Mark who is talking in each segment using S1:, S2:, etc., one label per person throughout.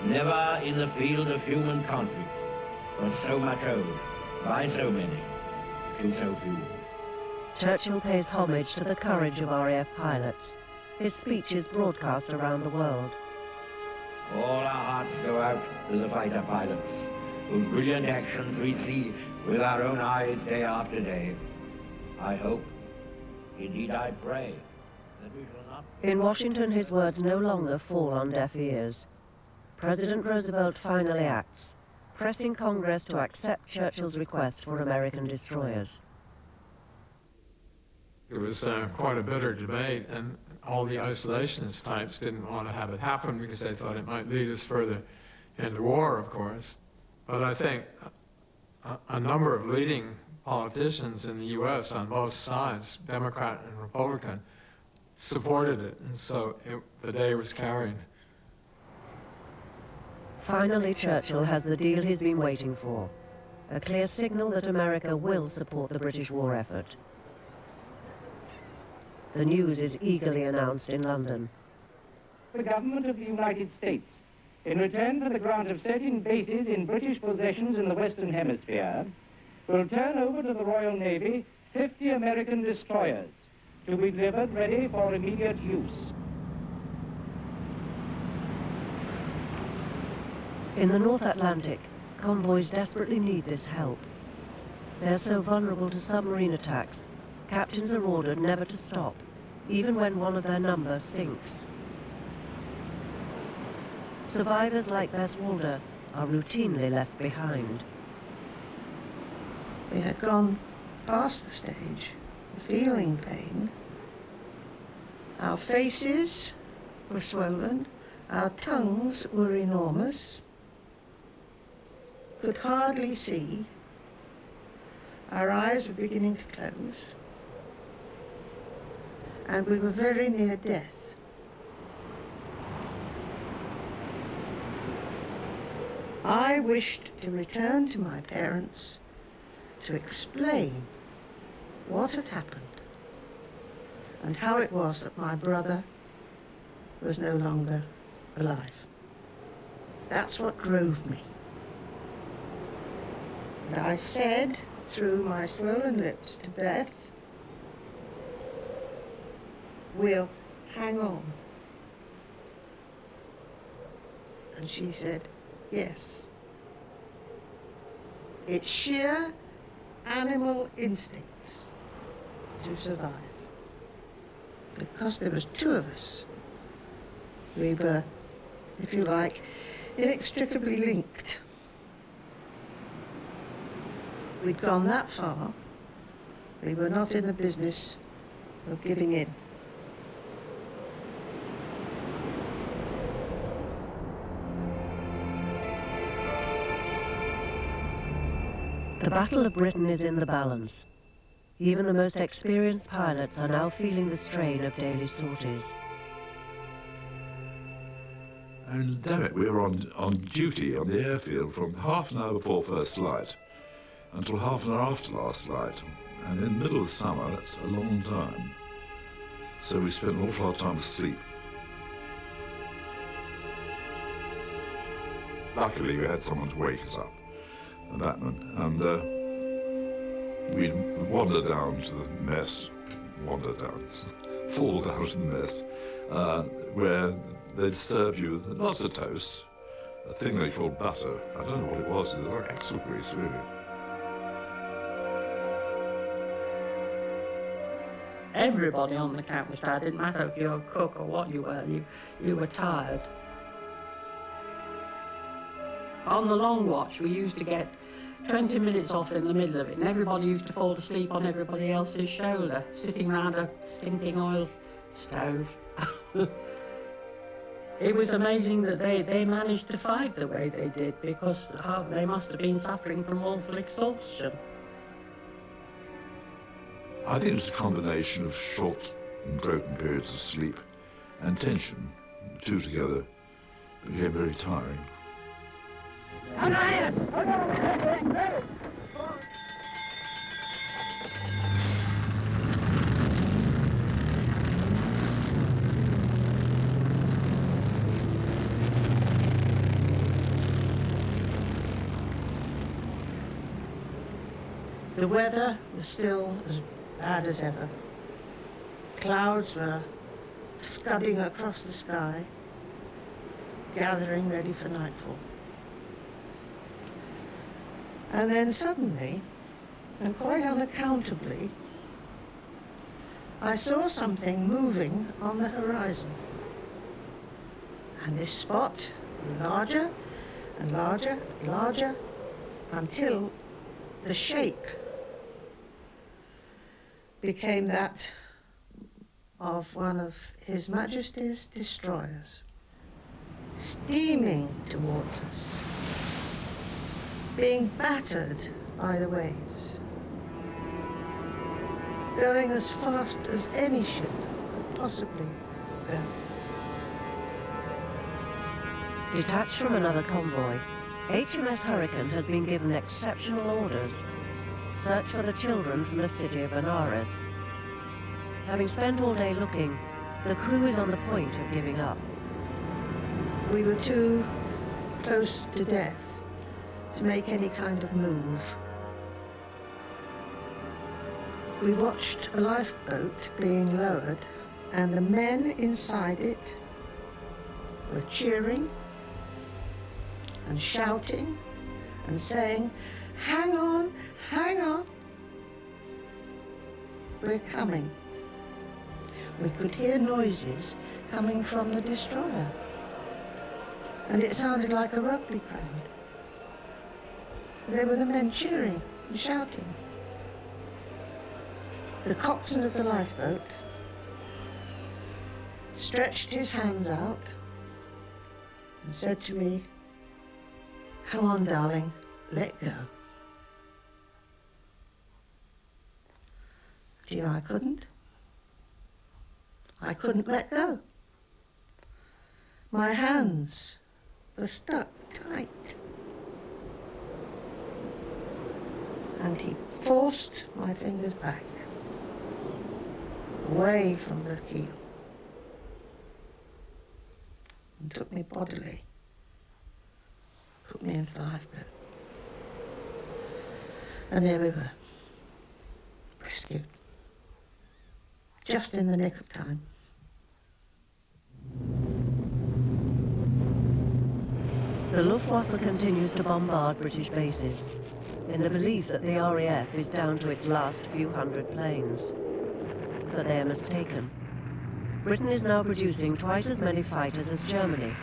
S1: Never in the field of human conflict was so much owed by so many to so few.
S2: Churchill pays homage to the courage of RAF pilots. His speech is broadcast around the world.
S1: All our hearts go out to the fighter pilots, whose brilliant actions we see with our own eyes day after day. I hope, indeed I pray, that we shall not...
S2: In Washington, his words no longer fall on deaf ears. President Roosevelt finally acts, pressing Congress to accept Churchill's request for American destroyers.
S3: It was quite a bitter debate, and all the isolationist types didn't want to have it happen because they thought it might lead us further into war, of course. But I think a number of leading politicians in the U.S. on both sides, Democrat and Republican, supported it, and so the day was carried.
S2: Finally, Churchill has the deal he's been waiting for, a clear signal that America will support the British war effort. The news is eagerly announced in London.
S4: The government of the United States, in return for the grant of certain bases in British possessions in the Western Hemisphere, will turn over to the Royal Navy 50 American destroyers to be delivered ready for immediate use.
S2: In the North Atlantic, convoys desperately need this help. They're so vulnerable to submarine attacks, captains are ordered never to stop, even when one of their number sinks. Survivors like Bess Walder are routinely left behind.
S5: We had gone past the stage of feeling pain. Our faces were swollen, our tongues were enormous, could hardly see, our eyes were beginning to close, and we were very near death. I wished to return to my parents to explain what had happened and how it was that my brother was no longer alive. That's what drove me. And I said through my swollen lips to Beth, "We'll hang on." And she said, "Yes." It's sheer animal instincts to survive. Because there was two of us, we were, if you like, inextricably linked. We'd gone that far, we were not in the business of giving in.
S2: The Battle of Britain is in the balance. Even the most experienced pilots are now feeling the strain of daily sorties.
S6: And damn it, we were on duty on the airfield from half an hour before first flight until half an hour after last flight. And in the middle of summer, that's a long time. So we spent an awful lot of time asleep. Luckily, we had someone to wake us up, a batman, and we'd wander down to the mess, fall down to the mess, where they'd serve you with lots of toast, a thing they called butter. I don't know what it was, it was like axle grease, really.
S7: Everybody on the camp was tired. It didn't matter if you were a cook or what you were tired. On the long watch, we used to get 20 minutes off in the middle of it, and everybody used to fall asleep on everybody else's shoulder, sitting round a stinking oil stove. It was amazing that they managed to fight the way they did, because they must have been suffering from awful exhaustion.
S6: I think it's a combination of short and broken periods of sleep and tension. The two together became very tiring.
S5: The weather was still as bad as ever. Clouds were scudding across the sky, gathering ready for nightfall. And then suddenly, and quite unaccountably, I saw something moving on the horizon. And this spot grew larger and larger and larger until the shape became that of one of His Majesty's destroyers, steaming towards us, being battered by the waves, going as fast as any ship could possibly go.
S2: Detached from another convoy, HMS Hurricane has been given exceptional orders. Search for the children from the city of Benares. Having spent all day looking, the crew is on the point of giving up.
S5: We were too close to death to make any kind of move. We watched a lifeboat being lowered, and the men inside it were cheering and shouting and saying, "Hang on, hang on. We're coming." We could hear noises coming from the destroyer, and it sounded like a rugby crowd. They were the men cheering and shouting. The coxswain of the lifeboat stretched his hands out and said to me, "Come on, darling, let go." Do you know, I couldn't. I couldn't let go. My hands were stuck tight. And he forced my fingers back, away from the keel, and took me bodily, put me into the lifeboat. And there we were, rescued, just in the nick of time.
S2: The Luftwaffe continues to bombard British bases, in the belief that the RAF is down to its last few hundred planes. But they are mistaken. Britain is now producing twice as many fighters as Germany,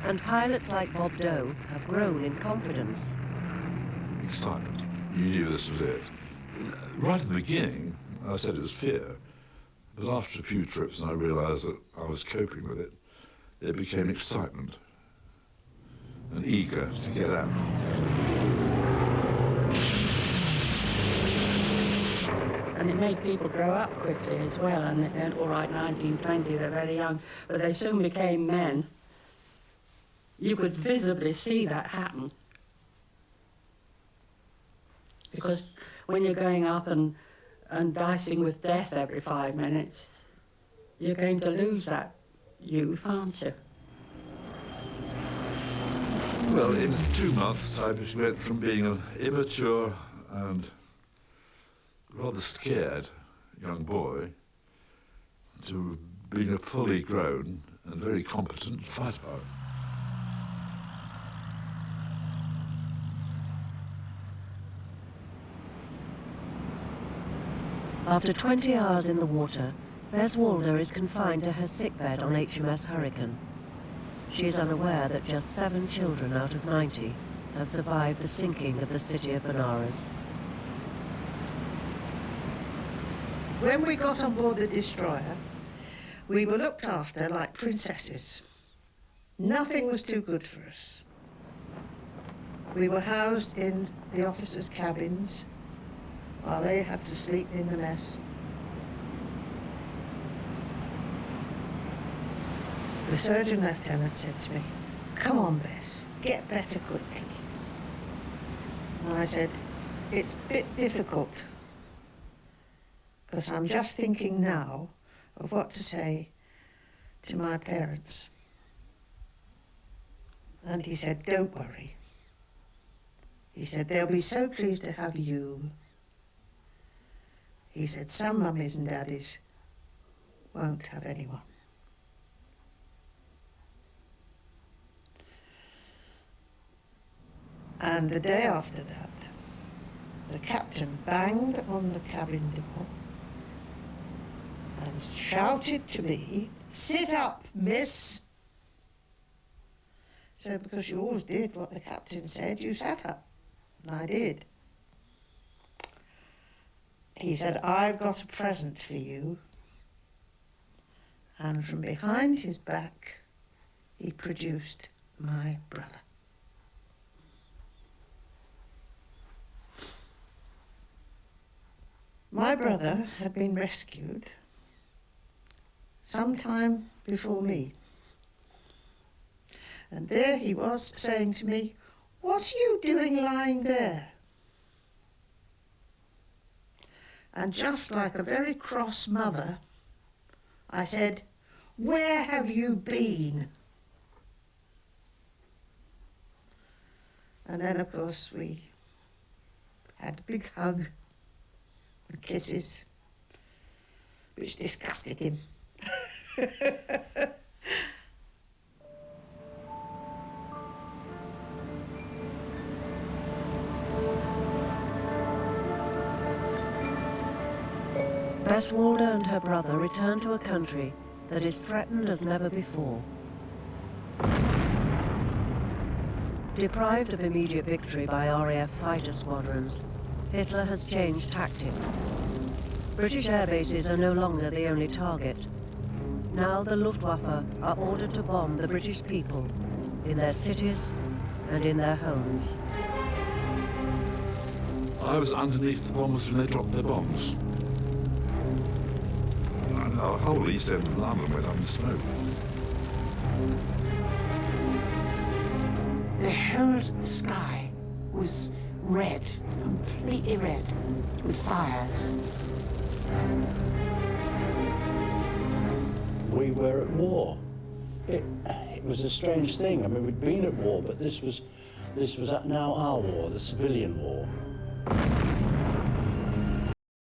S2: and pilots like Bob Doe have grown in confidence.
S6: Excitement. You knew this was it. Right at the beginning, I said it was fear, but after a few trips and I realised that I was coping with it, it became excitement and eager to get out.
S7: And it made people grow up quickly as well. And all right, 1920, they're very young, but they soon became men. You could visibly see that happen. Because when you're going up and dicing with death every 5 minutes, you're going to lose that youth, aren't you?
S6: Well, in 2 months, I went from being an immature and rather scared young boy to being a fully grown and very competent fighter pilot.
S2: After 20 hours in the water, Bess Walder is confined to her sickbed on HMS Hurricane. She is unaware that just 7 children out of 90 have survived the sinking of the city of Benares.
S5: When we got on board the destroyer, we were looked after like princesses. Nothing was too good for us. We were housed in the officers' cabins while they had to sleep in the mess. The surgeon lieutenant said to me, "Come on, Bess, get better quickly." And I said, "It's a bit difficult, because I'm just thinking now of what to say to my parents." And he said, "Don't worry." He said, "They'll be so pleased to have you He said some mummies and daddies won't have anyone. And the day after that, the captain banged on the cabin door and shouted to me, "Sit up, miss." So because you always did what the captain said, you sat up. And I did. He said, "I've got a present for you." And from behind his back, he produced my brother. My brother had been rescued some time before me. And there he was saying to me, "What are you doing lying there?" And just like a very cross mother, I said, "Where have you been?" And then, of course, we had a big hug and kisses, which disgusted him.
S2: Bess Walder and her brother return to a country that is threatened as never before. Deprived of immediate victory by RAF fighter squadrons, Hitler has changed tactics. British air bases are no longer the only target. Now the Luftwaffe are ordered to bomb the British people in their cities and in their homes.
S6: I was underneath the bombers when they dropped their bombs. And the whole east end of London went up in smoke.
S8: The whole sky was red, completely red, with fires.
S9: We were at war. It was a strange thing. I mean, we'd been at war, but this was now our war, the civilian war.